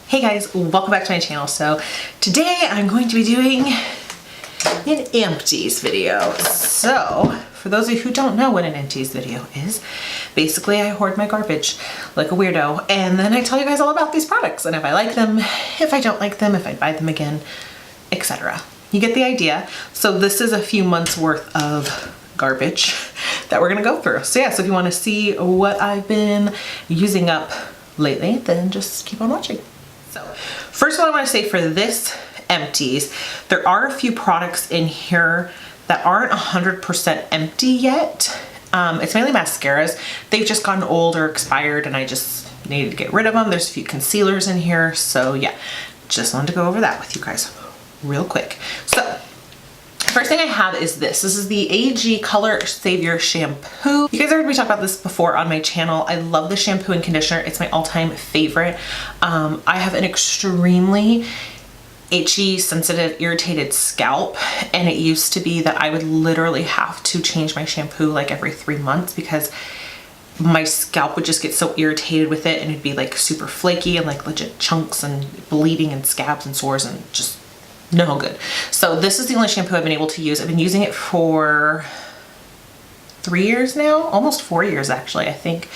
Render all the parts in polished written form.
Hey guys, welcome back to my channel. So today I'm going to be doing an empties video. So for those of you who don't know what an empties video is, basically I hoard my garbage like a weirdo and then I tell you guys all about these products and if I like them, if I don't like them, if I buy them again, etc. You get the idea. So this is a few months worth of garbage that we're gonna go through. So yeah, so if you want to see what I've been using up lately, then just keep on watching. So first of all, I want to say for this empties, there are a few products in here that aren't 100% empty yet. It's mainly mascaras. They've just gotten old or expired and I just needed to get rid of them. There's a few concealers in here. So yeah, just wanted to go over that with you guys real quick. So first thing I have is this. This is the AG Color Savior Shampoo. You guys have heard me talk about this before on my channel. I love the shampoo and conditioner. It's my all-time favorite. I have an extremely itchy, sensitive, irritated scalp, and it used to be that I would literally have to change my shampoo like every 3 months because my scalp would just get so irritated with it and it'd be like super flaky and like legit chunks and bleeding and scabs and sores and just no good. So this is the only shampoo I've been able to use. I've been using it for 3 years now, almost 4 years actually, I think.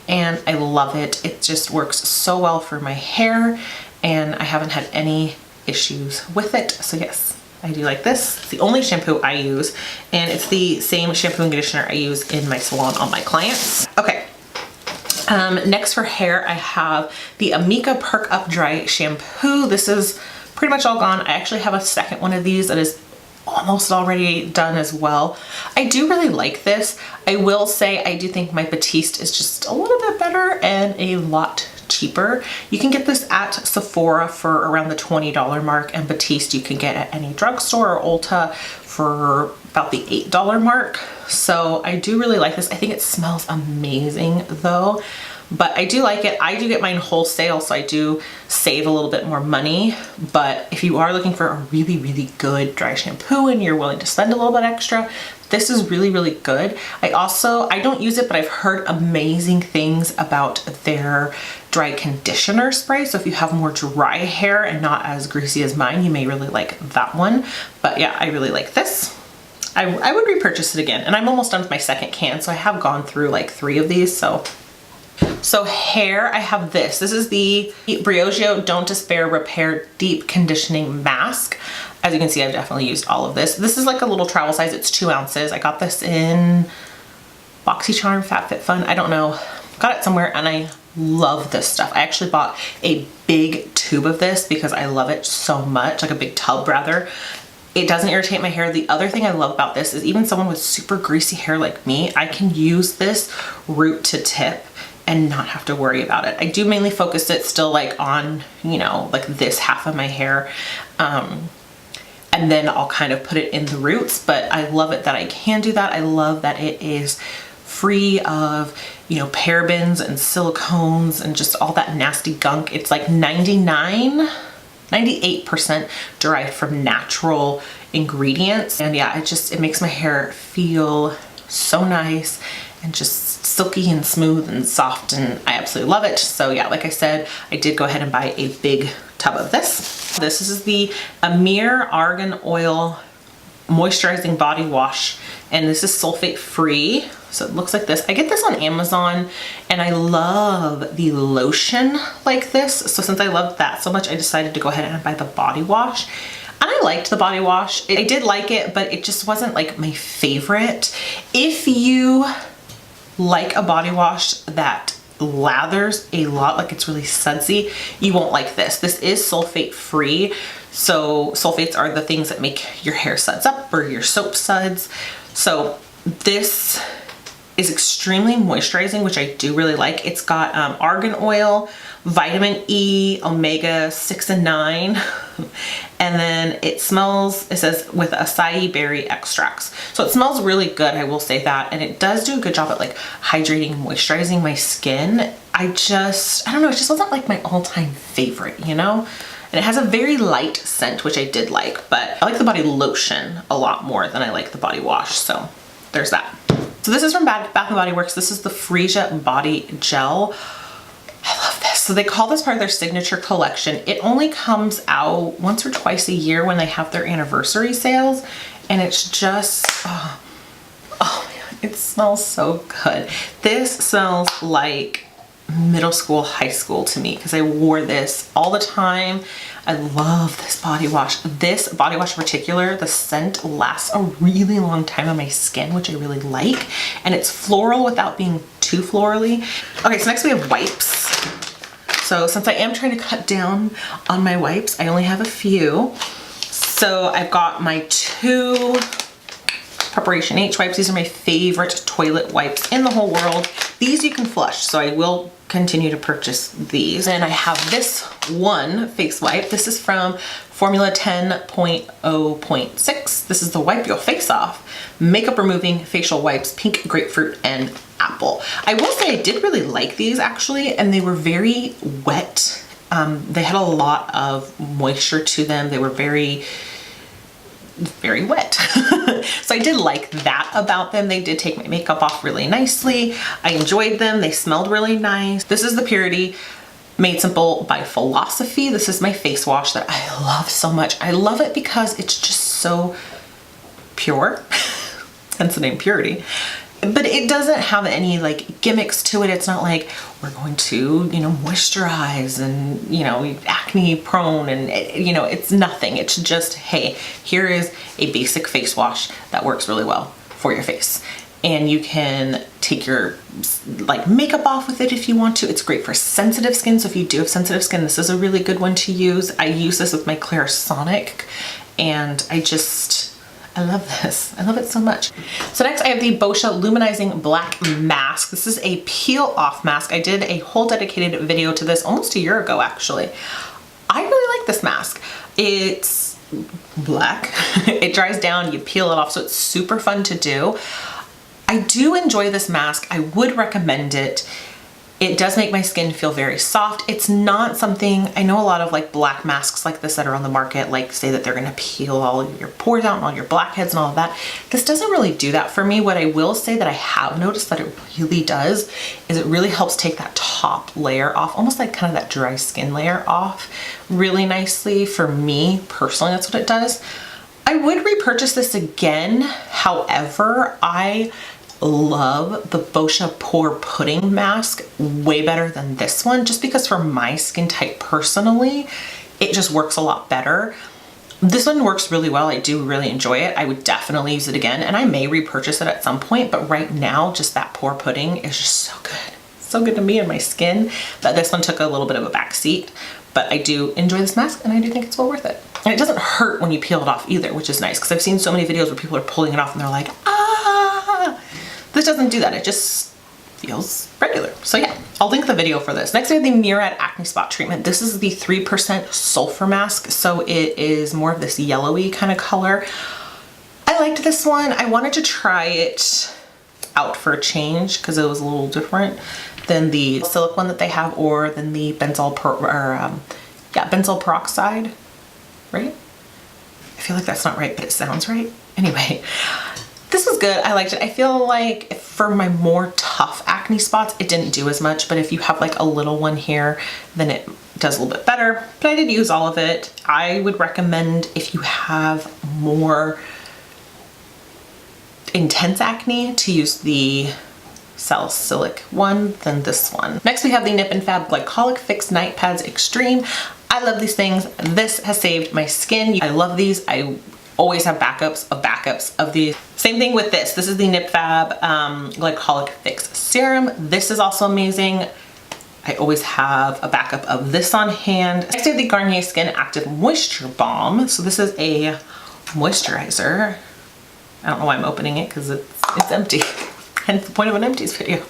And I love it. It just works so well for my hair and I haven't had any issues with it. So yes, I do like this. It's the only shampoo I use and it's the same shampoo and conditioner I use in my salon on my clients. Okay. Next for hair, I have the Amika Perk Up Dry Shampoo. This is pretty much all gone. I actually have a second one of these that is almost already done as well. I do really like this. I will say I do think my Batiste is just a little bit better and a lot cheaper. You can get this at Sephora for around the $20 mark and Batiste you can get at any drugstore or Ulta for about the $8 mark. So I do really like this. I think it smells amazing though. But I do like it. I do get mine wholesale, so I do save a little bit more money. But if you are looking for a really, really good dry shampoo and you're willing to spend a little bit extra, this is really, really good. I don't use it, but I've heard amazing things about their dry conditioner spray. So if you have more dry hair and not as greasy as mine, you may really like that one. But yeah, I really like this. I would repurchase it again. And I'm almost done with my second can, so I have gone through like 3 of these. So hair, I have this. This is the Briogeo Don't Despair Repair Deep Conditioning Mask. As you can see, I've definitely used all of this. This is like a little travel size. It's 2 ounces. I got this in BoxyCharm, FabFitFun. I don't know. Got it somewhere and I love this stuff. I actually bought a big tube of this because I love it so much, like a big tub rather. It doesn't irritate my hair. The other thing I love about this is even someone with super greasy hair like me, I can use this root to tip and not have to worry about it. I do mainly focus it still like on, you know, like this half of my hair. And then I'll kind of put it in the roots, but I love it that I can do that. I love that it is free of, you know, parabens and silicones and just all that nasty gunk. It's like 98% derived from natural ingredients. And yeah, it makes my hair feel so nice and just silky and smooth and soft and I absolutely love it. So yeah, like I said, I did go ahead and buy a big tub of this. This is the Amir Argan Oil Moisturizing Body Wash and this is sulfate free. So it looks like this. I get this on Amazon and I love the lotion like this. So since I loved that so much, I decided to go ahead and buy the body wash. And I liked the body wash. I did like it, but it just wasn't like my favorite. If you like a body wash that lathers a lot, like it's really sudsy, you won't like this. This is sulfate free. So sulfates are the things that make your hair suds up or your soap suds. So this is extremely moisturizing, which I do really like. It's got argan oil, vitamin E, omega 6 and 9, and then it smells, it says with acai berry extracts. So it smells really good, I will say that, and it does do a good job at like hydrating and moisturizing my skin. I don't know, it just wasn't like my all-time favorite, you know? And it has a very light scent, which I did like, but I like the body lotion a lot more than I like the body wash, so there's that. So this is from Bath & Body Works. This is the Freesia Body Gel. I love love this. So they call this part of their signature collection. It only comes out once or twice a year when they have their anniversary sales. And it's just, oh man, it smells so good. This smells like middle school, high school to me because I wore this all the time. I love this body wash. This body wash in particular, the scent lasts a really long time on my skin, which I really like. And it's floral without being too florally. Okay, so next we have wipes. So since I am trying to cut down on my wipes, I only have a few. So I've got my 2 Preparation H wipes. These are my favorite toilet wipes in the whole world. These you can flush, so I will continue to purchase these. And I have this one face wipe. This is from Formula 10.0.6. This is the Wipe Your Face Off Makeup Removing Facial Wipes, Pink Grapefruit and Apple. I will say I did really like these actually, and they were very wet. They had a lot of moisture to them. They were very wet. So I did like that about them. They did take my makeup off really nicely. I enjoyed them. They smelled really nice. This is the Purity Made Simple by Philosophy. This is my face wash that I love so much. I love it because it's just so pure, hence the name Purity. But it doesn't have any like gimmicks to it. It's not like we're going to, you know, moisturize and, you know, acne prone and, you know, it's nothing. It's just, hey, here is a basic face wash that works really well for your face. And you can take your like makeup off with it if you want to. It's great for sensitive skin. So if you do have sensitive skin, this is a really good one to use. I use this with my Clarisonic and I love this. I love it so much. So next I have the Boscia Luminizing Black Mask. This is a peel off mask. I did a whole dedicated video to this almost a year ago actually. I really like this mask. It's black. It dries down, you peel it off, so it's super fun to do. I do enjoy this mask. I would recommend it. It does make my skin feel very soft. It's not something, I know a lot of like black masks like this that are on the market, like say that they're gonna peel all of your pores out and all your blackheads and all of that. This doesn't really do that for me. What I will say that I have noticed that it really does is it really helps take that top layer off, almost like kind of that dry skin layer off really nicely. For me personally, that's what it does. I would repurchase this again. However, I love the Boscia Pore Pudding Mask way better than this one, just because for my skin type personally, it just works a lot better. This one works really well. I do really enjoy it. I would definitely use it again, and I may repurchase it at some point, but right now, just that pore pudding is just so good. So good to me and my skin that this one took a little bit of a back seat, but I do enjoy this mask and I do think it's well worth it. And it doesn't hurt when you peel it off either, which is nice, because I've seen so many videos where people are pulling it off and they're like, ah! This doesn't do that. It just feels regular. So yeah, I'll link the video for this. Next, I have the Murad Acne Spot Treatment. This is the 3% sulfur mask. So it is more of this yellowy kind of color. I liked this one. I wanted to try it out for a change because it was a little different than the silic one that they have, or than the benzoyl peroxide, right? I feel like that's not right, but it sounds right. Anyway, this was good. I liked it. I feel like for my more tough acne spots, it didn't do as much, but if you have like a little one here, then it does a little bit better. But I did use all of it. I would recommend if you have more intense acne to use the salicylic one than this one. Next we have the Nip and Fab Glycolic Fix Night Pads Extreme. I love these things. This has saved my skin. I love these. I always have backups of these. Same thing with this. This is the Nip Fab Glycolic Fix Serum. This is also amazing. I always have a backup of this on hand. Next I have the Garnier Skin Active Moisture Balm. So this is a moisturizer. I don't know why I'm opening it because it's empty. Hence the point of an empties video.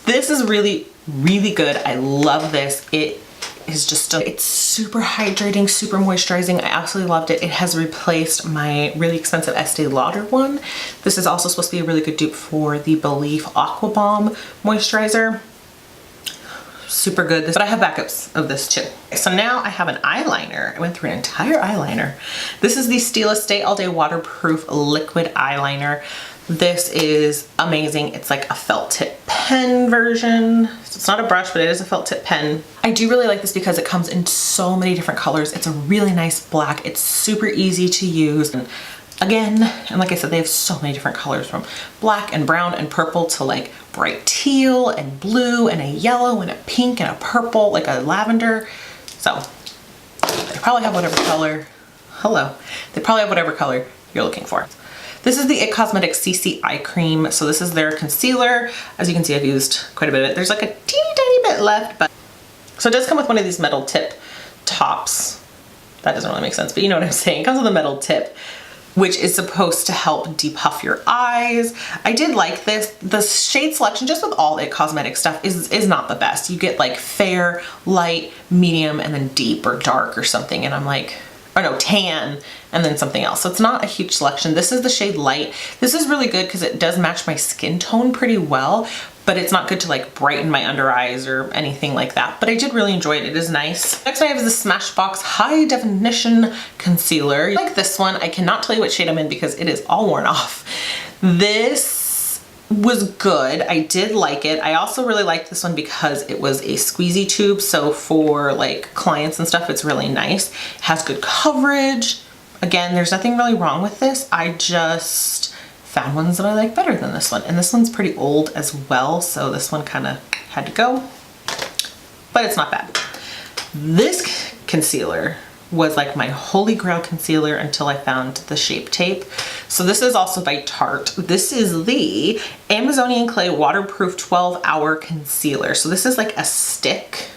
This is really, really good. I love this. It is just, it's super hydrating, super moisturizing. I absolutely loved it. It has replaced my really expensive Estee Lauder one. This is also supposed to be a really good dupe for the Belief Aqua Balm moisturizer. Super good. But I have backups of this too. So now I have an eyeliner. I went through an entire eyeliner. This is the Stila Stay All Day Waterproof Liquid Eyeliner. This is amazing. It's like a felt tip pen version. So it's not a brush, but it is a felt tip pen. I do really like this because it comes in so many different colors. It's a really nice black. It's super easy to use. And again, and like I said, they have so many different colors, from black and brown and purple to like bright teal and blue and a yellow and a pink and a purple, like a lavender. So they probably have whatever color, they probably have whatever color you're looking for. This is the IT Cosmetics CC Eye Cream. So this is their concealer. As you can see, I've used quite a bit of it. There's like a teeny tiny bit left, but so it does come with one of these metal tip tops. That doesn't really make sense, but you know what I'm saying. It comes with a metal tip, which is supposed to help depuff your eyes. I did like this. The shade selection, just with all IT Cosmetics stuff, is not the best. You get like fair, light, medium, and then deep or dark or something. And I'm like, or no, tan, and then something else. So it's not a huge selection. This is the shade light. This is really good because it does match my skin tone pretty well, but it's not good to like brighten my under eyes or anything like that. But I did really enjoy it. It is nice. Next I have the Smashbox High Definition Concealer. Like this one, I cannot tell you what shade I'm in because it is all worn off. This was good. I did like it. I also really liked this one because it was a squeezy tube. So for like clients and stuff, it's really nice. It has good coverage. Again, there's nothing really wrong with this. I just found ones that I like better than this one. And this one's pretty old as well. So this one kind of had to go, but it's not bad. This concealer was like my holy grail concealer until I found the Shape Tape. So this is also by Tarte. This is the Amazonian Clay Waterproof 12-Hour Concealer. So this is like a stick.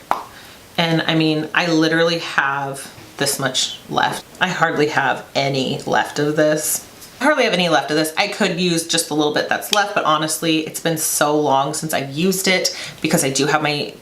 And I mean, I literally have this much left. I hardly have any left of this. I could use just a little bit that's left, but honestly, it's been so long since I've used it because I do have my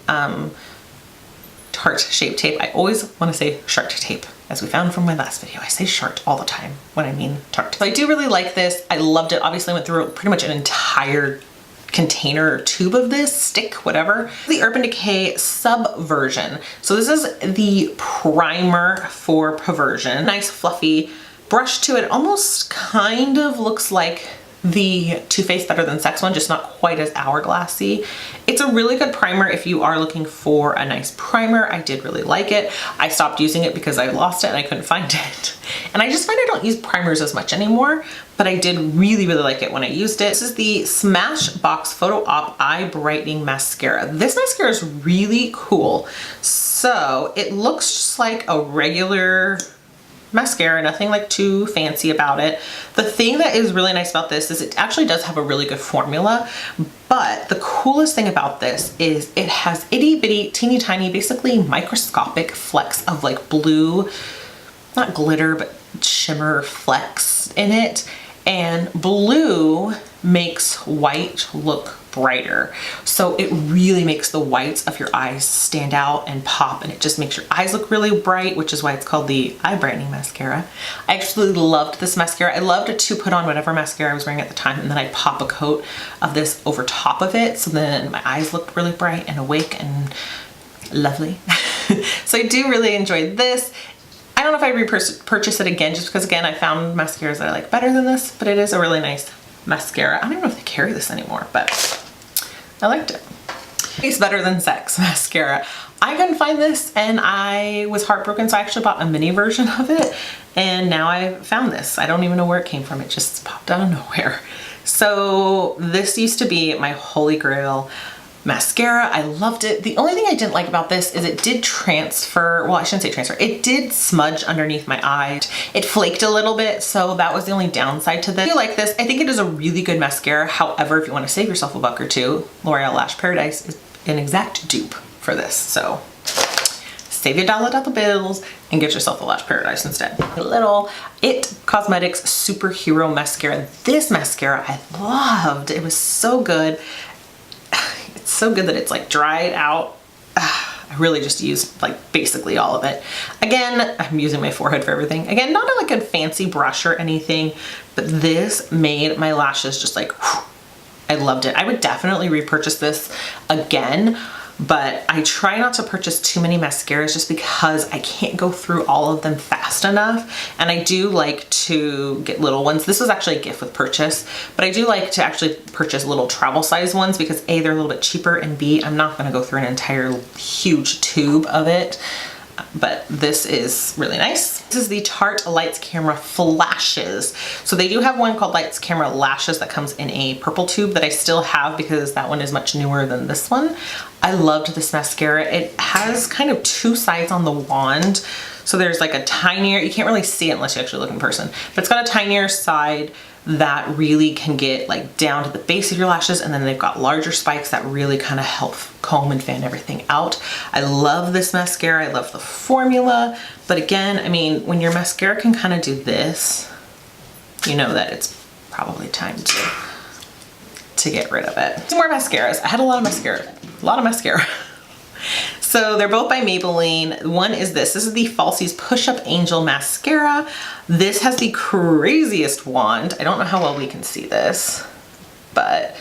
Tarte Shape Tape. I always want to say Charte Tape, as we found from my last video. I say Charte all the time when I mean Tarte. So I do really like this. I loved it. Obviously I went through pretty much an entire container or tube of this, stick, whatever. The Urban Decay Sub version. So this is the primer for Perversion. Nice fluffy brush to it. Almost kind of looks like the Too Faced Better Than Sex one, just not quite as hourglassy. It's a really good primer if you are looking for a nice primer. I did really like it. I stopped using it because I lost it and I couldn't find it. And I just find I don't use primers as much anymore, but I did really, really like it when I used it. This is the Smashbox Photo Op Eye Brightening Mascara. This mascara is really cool. So it looks just like a regular mascara, nothing like too fancy about it. The thing that is really nice about this is it actually does have a really good formula, but the coolest thing about this is it has itty bitty, teeny tiny, basically microscopic flecks of like blue, not glitter, but shimmer flecks in it. And blue makes white look brighter. So it really makes the whites of your eyes stand out and pop, and it just makes your eyes look really bright, which is why it's called the Eye Brightening Mascara. I absolutely loved this mascara. I loved to put on whatever mascara I was wearing at the time, and then I'd pop a coat of this over top of it, so then my eyes looked really bright and awake and lovely. So I do really enjoy this. I don't know if I'd repurchase it again, just because again I found mascaras that I like better than this, but it is a really nice mascara. I don't even know if they carry this anymore, but I liked it. It's Better Than Sex mascara. I couldn't find this and I was heartbroken, so I actually bought a mini version of it, and now I found this. I don't even know where it came from. It just popped out of nowhere. So this used to be my holy grail mascara. I loved it. The only thing I didn't like about this is it did transfer, well, I shouldn't say transfer, it did smudge underneath my eye. It flaked a little bit, so that was the only downside to this. I like this. I think it is a really good mascara. However, if you want to save yourself a buck or two, L'Oreal Lash Paradise is an exact dupe for this. So save your dollar bills and get yourself a Lash Paradise instead. A little IT Cosmetics Superhero Mascara. This mascara I loved. It was so good. It's so good that it's like dried out. I really just used like basically all of it. Again, I'm using my forehead for everything. Again, not like a fancy brush or anything, but this made my lashes just like, whew. I loved it. I would definitely repurchase this again, but I try not to purchase too many mascaras just because I can't go through all of them fast enough. And I do like to get little ones. This was actually a gift with purchase, but I do like to actually purchase little travel size ones because A, they're a little bit cheaper, and B, I'm not gonna go through an entire huge tube of it. But this is really nice. This is the Tarte Lights Camera Flashes. So they do have one called Lights Camera Lashes that comes in a purple tube that I still have because that one is much newer than this one. I loved this mascara. It has kind of two sides on the wand. So there's like a tinier, you can't really see it unless you actually look in person, but it's got a tinier side that really can get like down to the base of your lashes, and then they've got larger spikes that really kind of help comb and fan everything out. I love this mascara. I love the formula, but again, I mean, when your mascara can kind of do this, you know that it's probably time to get rid of it. Two more mascaras. I had a lot of mascara. So they're both by Maybelline. One is this. This is the Falsies Push Up Angel Mascara. This has the craziest wand. I don't know how well we can see this, but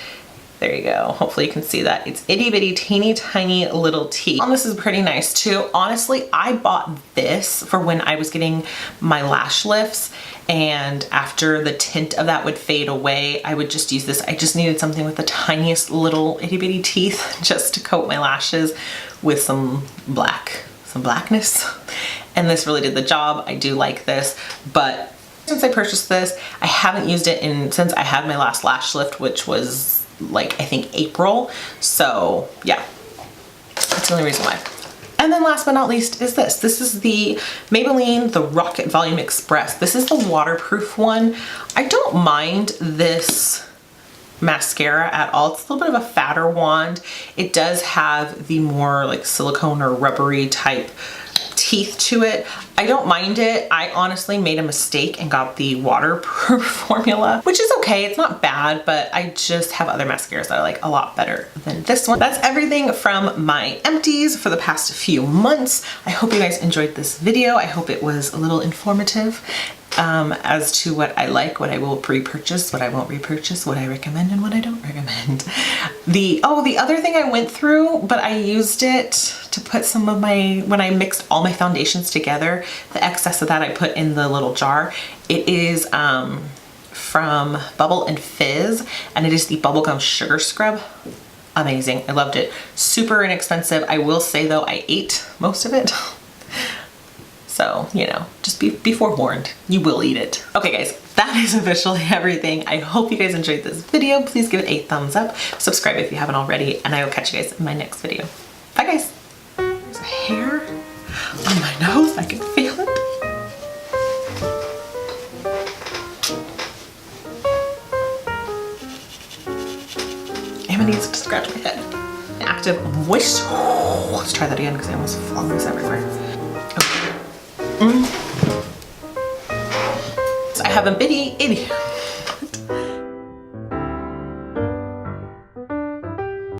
there you go. Hopefully you can see that. It's itty bitty teeny tiny little teeth. This is pretty nice too. Honestly, I bought this for when I was getting my lash lifts, and after the tint of that would fade away, I would just use this. I just needed something with the tiniest little itty bitty teeth just to coat my lashes with some blackness. And this really did the job. I do like this, but since I purchased this, I haven't used it since I had my last lash lift, which was like, I think April. So yeah, that's the only reason why. And then last but not least is this. This is the Maybelline, the Rocket Volume Express. This is the waterproof one. I don't mind this mascara at all. It's a little bit of a fatter wand. It does have the more like silicone or rubbery type teeth to it. I don't mind it. I honestly made a mistake and got the waterproof formula, which is okay. It's not bad, but I just have other mascaras that I like a lot better than this one. That's everything from my empties for the past few months. I hope you guys enjoyed this video. I hope it was a little informative as to what I like, what I will repurchase, what I won't repurchase, what I recommend and what I don't recommend. The other thing I went through, but I used it to put some of my, when I mixed all my foundations together, the excess of that I put in the little jar. It is from Bubble and Fizz, and it is the Bubblegum Sugar Scrub. Amazing. I loved it. Super inexpensive. I will say though, I ate most of it. So, you know, just be forewarned, you will eat it. Okay guys, that is officially everything. I hope you guys enjoyed this video. Please give it a thumbs up, subscribe if you haven't already, and I will catch you guys in my next video. Bye guys. There's a hair on my nose, I can feel it. Emma needs to scratch my head. Active moist. Oh, let's try that again because I almost flung this everywhere. Okay. So I have a bitty idiot.